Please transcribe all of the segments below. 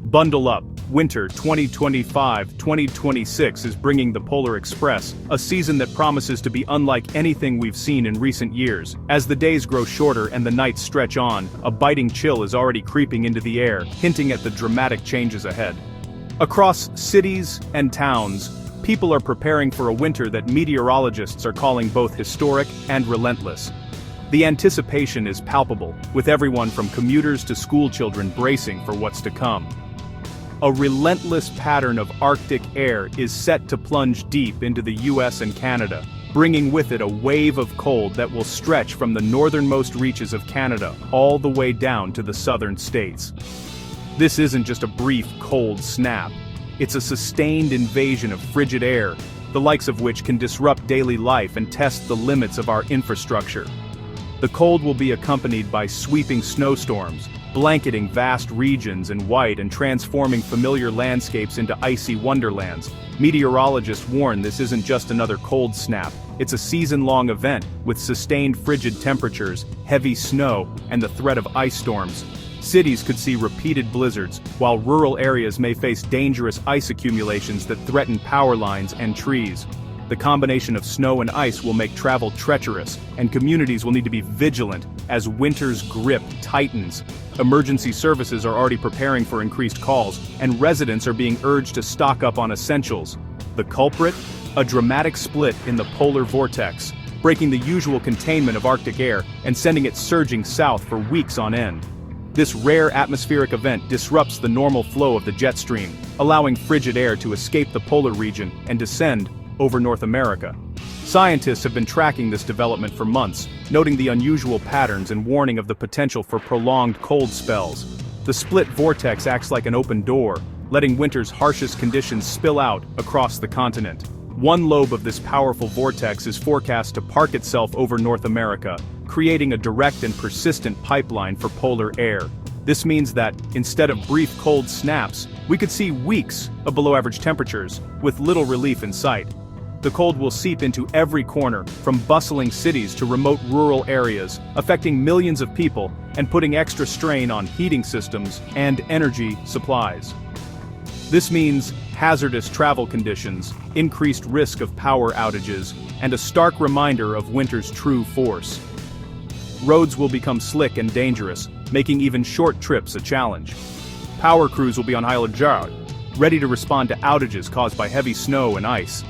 Bundle up. Winter 2025-2026 is bringing the Polar Express, a season that promises to be unlike anything we've seen in recent years. As the days grow shorter and the nights stretch on, a biting chill is already creeping into the air, hinting at the dramatic changes ahead. Across cities and towns, people are preparing for a winter that meteorologists are calling both historic and relentless. The anticipation is palpable, with everyone from commuters to schoolchildren bracing for what's to come. A relentless pattern of Arctic air is set to plunge deep into the US and Canada, bringing with it a wave of cold that will stretch from the northernmost reaches of Canada all the way down to the southern states. This isn't just a brief cold snap. It's a sustained invasion of frigid air, the likes of which can disrupt daily life and test the limits of our infrastructure. The cold will be accompanied by sweeping snowstorms, blanketing vast regions in white and transforming familiar landscapes into icy wonderlands. Meteorologists warn this isn't just another cold snap, it's a season-long event with sustained frigid temperatures, heavy snow, and the threat of ice storms. Cities could see repeated blizzards, while rural areas may face dangerous ice accumulations that threaten power lines and trees. The combination of snow and ice will make travel treacherous, and communities will need to be vigilant as winter's grip tightens. Emergency services are already preparing for increased calls, and residents are being urged to stock up on essentials. The culprit? A dramatic split in the polar vortex, breaking the usual containment of Arctic air and sending it surging south for weeks on end. This rare atmospheric event disrupts the normal flow of the jet stream, allowing frigid air to escape the polar region and descend over North America. Scientists have been tracking this development for months, noting the unusual patterns and warning of the potential for prolonged cold spells. The split vortex acts like an open door, letting winter's harshest conditions spill out across the continent. One lobe of this powerful vortex is forecast to park itself over North America, creating a direct and persistent pipeline for polar air. This means that, instead of brief cold snaps, we could see weeks of below-average temperatures, with little relief in sight. The cold will seep into every corner, from bustling cities to remote rural areas, affecting millions of people and putting extra strain on heating systems and energy supplies. This means hazardous travel conditions, increased risk of power outages, and a stark reminder of winter's true force. Roads will become slick and dangerous, making even short trips a challenge. Power crews will be on high alert, ready to respond to outages caused by heavy snow and ice.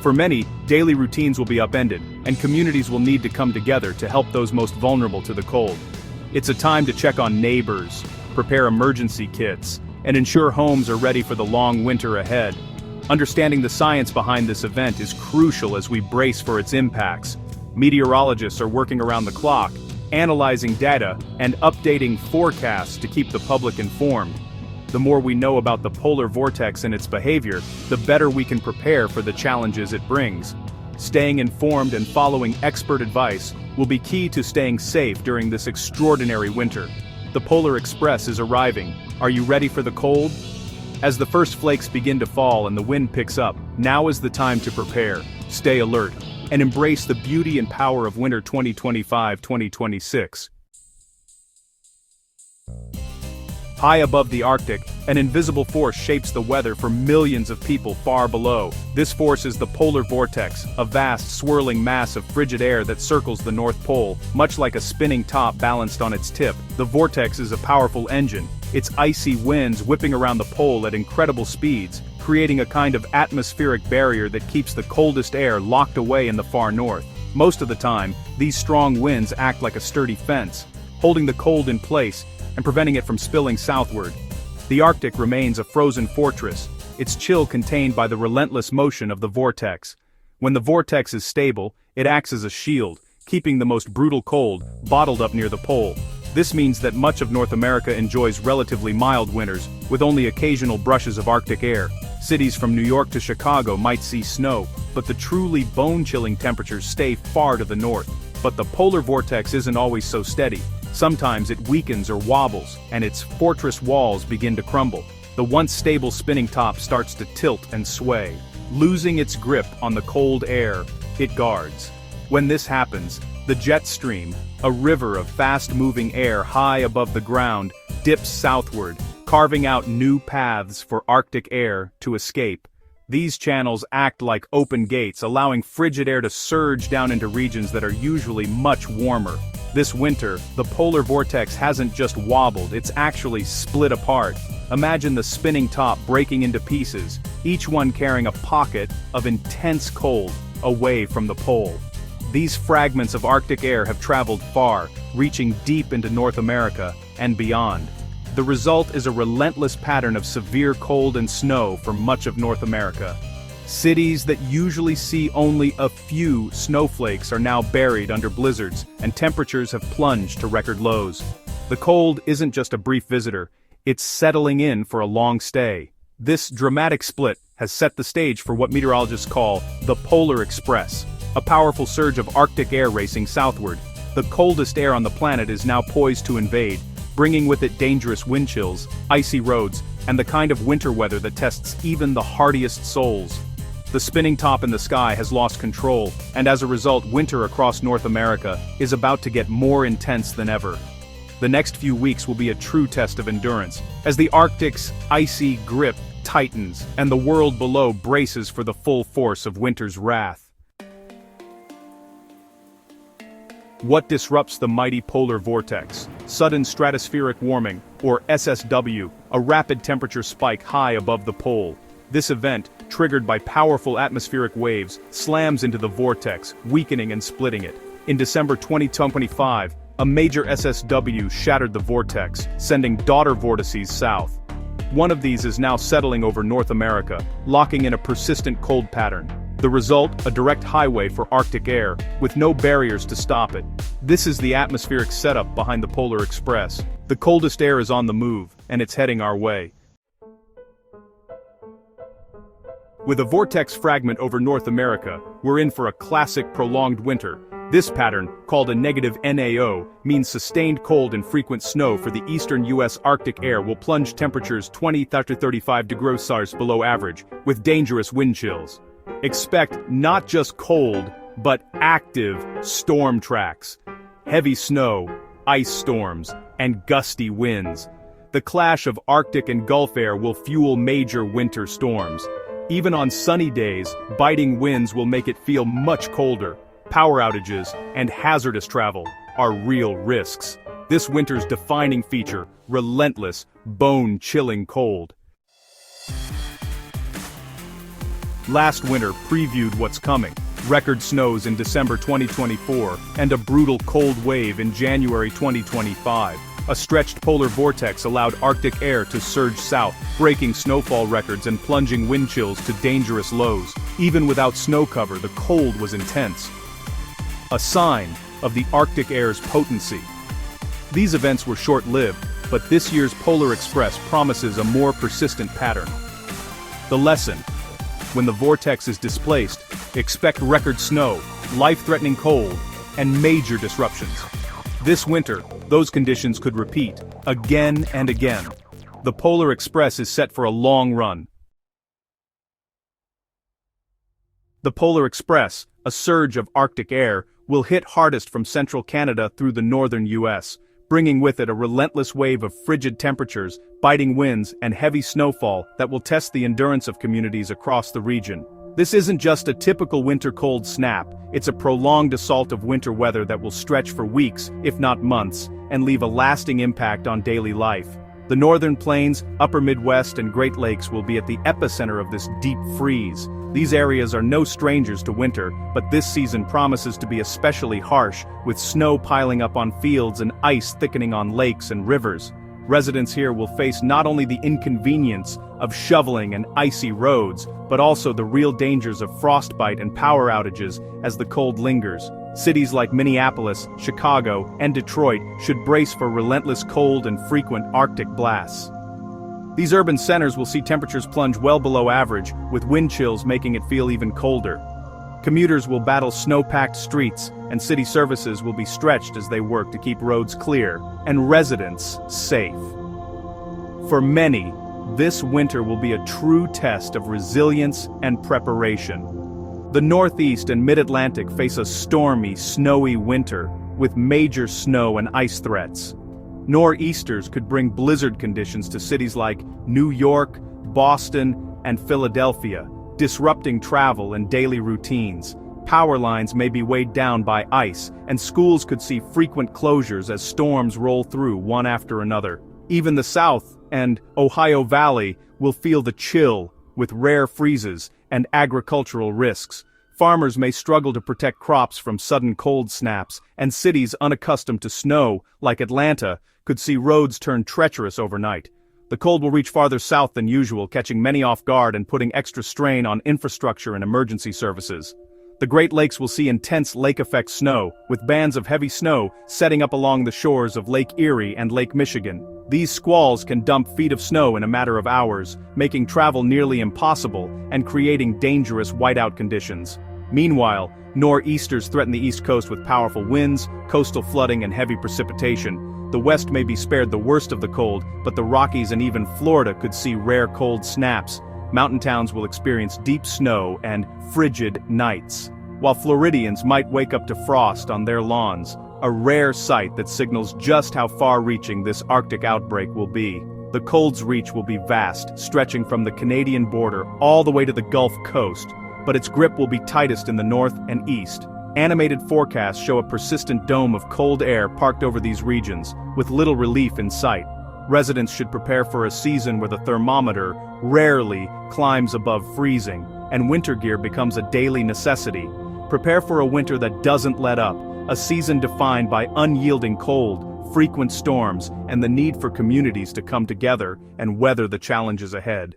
For many, daily routines will be upended, and communities will need to come together to help those most vulnerable to the cold. It's a time to check on neighbors, prepare emergency kits, and ensure homes are ready for the long winter ahead. Understanding the science behind this event is crucial as we brace for its impacts. Meteorologists are working around the clock, analyzing data, and updating forecasts to keep the public informed. The more we know about the polar vortex and its behavior, the better we can prepare for the challenges it brings. Staying informed and following expert advice will be key to staying safe during this extraordinary winter. The Polar Express is arriving. Are you ready for the cold? As the first flakes begin to fall and the wind picks up, now is the time to prepare, stay alert, and embrace the beauty and power of winter 2025-2026. High above the Arctic, an invisible force shapes the weather for millions of people far below. This force is the polar vortex, a vast, swirling mass of frigid air that circles the North Pole, much like a spinning top balanced on its tip. The vortex is a powerful engine, its icy winds whipping around the pole at incredible speeds, creating a kind of atmospheric barrier that keeps the coldest air locked away in the far north. Most of the time, these strong winds act like a sturdy fence, holding the cold in place and preventing it from spilling southward. The Arctic remains a frozen fortress, its chill contained by the relentless motion of the vortex. When the vortex is stable, it acts as a shield, keeping the most brutal cold bottled up near the pole. This means that much of North America enjoys relatively mild winters, with only occasional brushes of Arctic air. Cities from New York to Chicago might see snow, but the truly bone-chilling temperatures stay far to the north. But the polar vortex isn't always so steady. Sometimes it weakens or wobbles, and its fortress walls begin to crumble. The once stable spinning top starts to tilt and sway. Losing its grip on the cold air it guards. When this happens, the jet stream, a river of fast-moving air high above the ground, dips southward, carving out new paths for Arctic air to escape. These channels act like open gates, allowing frigid air to surge down into regions that are usually much warmer. This winter, the polar vortex hasn't just wobbled, it's actually split apart. Imagine the spinning top breaking into pieces, each one carrying a pocket of intense cold away from the pole. These fragments of Arctic air have traveled far, reaching deep into North America and beyond. The result is a relentless pattern of severe cold and snow for much of North America. Cities that usually see only a few snowflakes are now buried under blizzards, and temperatures have plunged to record lows. The cold isn't just a brief visitor, it's settling in for a long stay. This dramatic split has set the stage for what meteorologists call the Polar Express, a powerful surge of Arctic air racing southward. The coldest air on the planet is now poised to invade, bringing with it dangerous wind chills, icy roads, and the kind of winter weather that tests even the hardiest souls. The spinning top in the sky has lost control, and as a result, winter across North America is about to get more intense than ever. The next few weeks will be a true test of endurance, as the Arctic's icy grip tightens and the world below braces for the full force of winter's wrath. What disrupts the mighty polar vortex? Sudden stratospheric warming, or SSW, a rapid temperature spike high above the pole. This event, triggered by powerful atmospheric waves, slams into the vortex, weakening and splitting it. In December 2025, a major SSW shattered the vortex, sending daughter vortices south. One of these is now settling over North America, locking in a persistent cold pattern. The result, a direct highway for Arctic air, with no barriers to stop it. This is the atmospheric setup behind the Polar Express. The coldest air is on the move, and it's heading our way. With a vortex fragment over North America, we're in for a classic prolonged winter. This pattern, called a negative NAO, means sustained cold and frequent snow for the eastern U.S. Arctic air will plunge temperatures 20 to 35 degrees Celsius below average, with dangerous wind chills. Expect not just cold, but active storm tracks. Heavy snow, ice storms, and gusty winds. The clash of Arctic and Gulf air will fuel major winter storms. Even on sunny days, biting winds will make it feel much colder. Power outages and hazardous travel are real risks. This winter's defining feature, relentless, bone-chilling cold. Last winter previewed what's coming. Record snows in December 2024, and a brutal cold wave in January 2025. A stretched polar vortex allowed Arctic air to surge south, breaking snowfall records and plunging wind chills to dangerous lows. Even without snow cover, the cold was intense. A sign of the Arctic air's potency. These events were short-lived, but this year's Polar Express promises a more persistent pattern. The lesson: when the vortex is displaced, expect record snow, life-threatening cold, and major disruptions. This winter, those conditions could repeat, again and again. The Polar Express is set for a long run. The Polar Express, a surge of Arctic air, will hit hardest from central Canada through the northern U.S., bringing with it a relentless wave of frigid temperatures, biting winds, and heavy snowfall that will test the endurance of communities across the region. This isn't just a typical winter cold snap, it's a prolonged assault of winter weather that will stretch for weeks, if not months, and leave a lasting impact on daily life. The northern plains, upper Midwest, and Great Lakes will be at the epicenter of this deep freeze. These areas are no strangers to winter, but this season promises to be especially harsh, with snow piling up on fields and ice thickening on lakes and rivers. Residents here will face not only the inconvenience of shoveling and icy roads, but also the real dangers of frostbite and power outages as the cold lingers. Cities like Minneapolis, Chicago, and Detroit should brace for relentless cold and frequent Arctic blasts. These urban centers will see temperatures plunge well below average, with wind chills making it feel even colder. Commuters will battle snow-packed streets, and city services will be stretched as they work to keep roads clear and residents safe. For many, this winter will be a true test of resilience and preparation. The Northeast and Mid-Atlantic face a stormy, snowy winter, with major snow and ice threats. Nor'easters could bring blizzard conditions to cities like New York, Boston, and Philadelphia, disrupting travel and daily routines. Power lines may be weighed down by ice, and schools could see frequent closures as storms roll through one after another. Even the South and Ohio Valley will feel the chill, with rare freezes and agricultural risks. Farmers may struggle to protect crops from sudden cold snaps, and cities unaccustomed to snow, like Atlanta, could see roads turn treacherous overnight. The cold will reach farther south than usual, catching many off guard and putting extra strain on infrastructure and emergency services. The Great Lakes will see intense lake-effect snow, with bands of heavy snow setting up along the shores of Lake Erie and Lake Michigan. These squalls can dump feet of snow in a matter of hours, making travel nearly impossible and creating dangerous whiteout conditions. Meanwhile, nor'easters threaten the East Coast with powerful winds, coastal flooding, and heavy precipitation. The West may be spared the worst of the cold, but the Rockies and even Florida could see rare cold snaps. Mountain towns will experience deep snow and frigid nights, while Floridians might wake up to frost on their lawns, a rare sight that signals just how far-reaching this Arctic outbreak will be. The cold's reach will be vast, stretching from the Canadian border all the way to the Gulf Coast, but its grip will be tightest in the north and east. Animated forecasts show a persistent dome of cold air parked over these regions, with little relief in sight. Residents should prepare for a season where the thermometer rarely climbs above freezing, and winter gear becomes a daily necessity. Prepare for a winter that doesn't let up, a season defined by unyielding cold, frequent storms, and the need for communities to come together and weather the challenges ahead.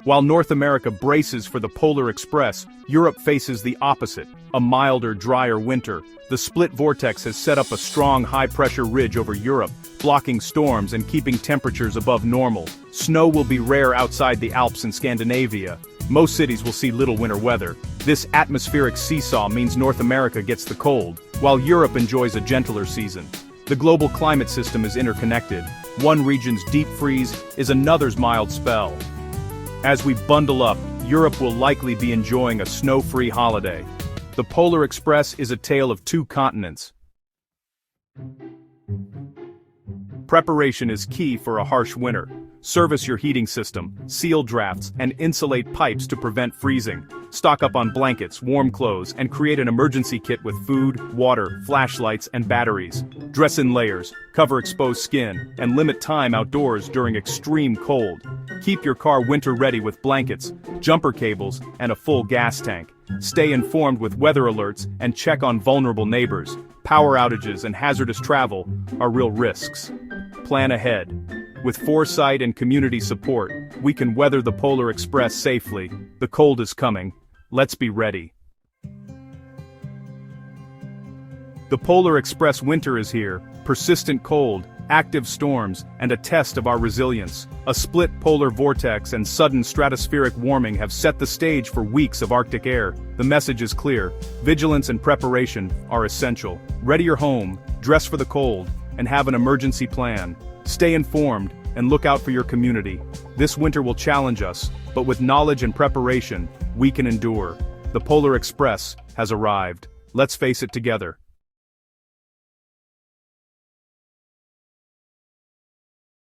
While North America braces for the Polar Express, Europe faces the opposite, a milder, drier winter. The split vortex has set up a strong high-pressure ridge over Europe, blocking storms and keeping temperatures above normal. Snow will be rare outside the Alps in Scandinavia. Most cities will see little winter weather. This atmospheric seesaw means North America gets the cold, while Europe enjoys a gentler season. The global climate system is interconnected. One region's deep freeze is another's mild spell. As we bundle up, Europe will likely be enjoying a snow-free holiday. The Polar Express is a tale of two continents. Preparation is key for a harsh winter. Service your heating system, seal drafts, and insulate pipes to prevent freezing. Stock up on blankets, warm clothes, and create an emergency kit with food, water, flashlights, and batteries. Dress in layers, cover exposed skin, and limit time outdoors during extreme cold. Keep your car winter-ready with blankets, jumper cables, and a full gas tank. Stay informed with weather alerts and check on vulnerable neighbors. Power outages and hazardous travel are real risks. Plan ahead. With foresight and community support, we can weather the Polar Express safely. The cold is coming. Let's be ready. The Polar Express winter is here. Persistent cold, active storms, and a test of our resilience. A split polar vortex and sudden stratospheric warming have set the stage for weeks of Arctic air. The message is clear. Vigilance and preparation are essential. Ready your home, dress for the cold, and have an emergency plan. Stay informed and look out for your community. This winter will challenge us, but with knowledge and preparation, we can endure. The Polar Express has arrived. Let's face it together.